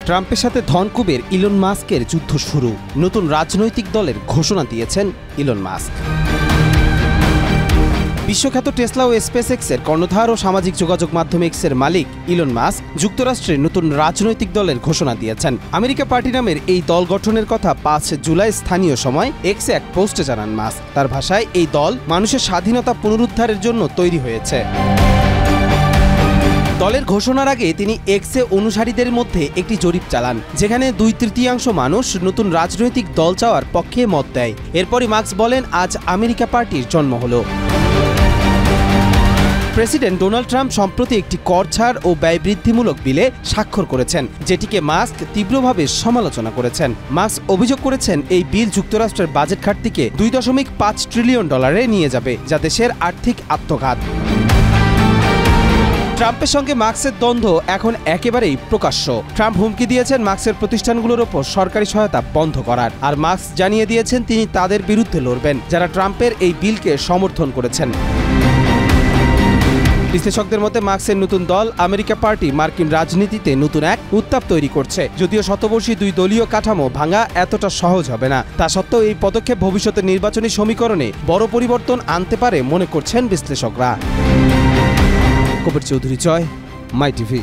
ট্রাম্পের সাথে ধনকুবের ইলন মাস্কের যুদ্ধ শুরু। নতুন রাজনৈতিক দলের ঘোষণা দিয়েছেন ইলন মাস্ক। বিশ্বখ্যাত টেসলা ও স্পেসএক্সের কর্ণধার ও সামাজিক যোগাযোগ মাধ্যম এক্সের মালিক ইলন মাস্ক যুক্তরাষ্ট্রে নতুন রাজনৈতিক দলের ঘোষণা দিয়েছেন। আমেরিকা পার্টি নামের এই দল গঠনের কথা ৫ জুলাই স্থানীয় সময় এক্সে এক পোস্টে জানান মাস্ক। তার ভাষায় এই দল মানুষের স্বাধীনতা পুনরুদ্ধারের জন্য তৈরি হয়েছে। দলের ঘোষণার আগে তিনি এক্সে অনুসারীদের মধ্যে একটি জরিপ চালান, যেখানে ২/৩ মানুষ নতুন রাজনৈতিক দল চাওয়ার পক্ষে মত দেয়। এরপরই মাস্ক বলেন, আজ আমেরিকা পার্টির জন্ম হলো। প্রেসিডেন্ট ডোনাল্ড ট্রাম্প সম্প্রতি একটি কর ছাড় ও ব্যয় বৃদ্ধিমূলক বিলে স্বাক্ষর করেছেন, যেটিকে মাস্ক তীব্রভাবে সমালোচনা করেছেন। মাস্ক অভিযোগ করেছেন, এই বিল যুক্তরাষ্ট্রের বাজেট ঘাটতিকে $2.৫ ট্রিলিয়ন নিয়ে যাবে, যা দেশের আর্থিক আত্মঘাত। ট্রাম্পের সঙ্গে মাস্কের দ্বন্দ্ব এখন একেবারেই প্রকাশ্য। ট্রাম্প হুমকি দিয়েছেন মাস্কের প্রতিষ্ঠানগুলোর ওপর সরকারি সহায়তা বন্ধ করার, আর মাস্ক জানিয়ে দিয়েছেন তিনি তাদের বিরুদ্ধে লড়বেন যারা ট্রাম্পের এই বিলকে সমর্থন করেছেন। বিশ্লেষকদের মতে মাস্কের নতুন দল আমেরিকা পার্টি মার্কিন রাজনীতিতে নতুন এক উত্তাপ তৈরি করছে। যদিও শতবর্ষী দুই দলীয় কাঠামো ভাঙা এতটা সহজ হবে না, তা সত্ত্বেও এই পদক্ষেপ ভবিষ্যতের নির্বাচনী সমীকরণে বড় পরিবর্তন আনতে পারে মনে করছেন বিশ্লেষকরা। কবির চৌধুরী, জয়, মাই টিভি।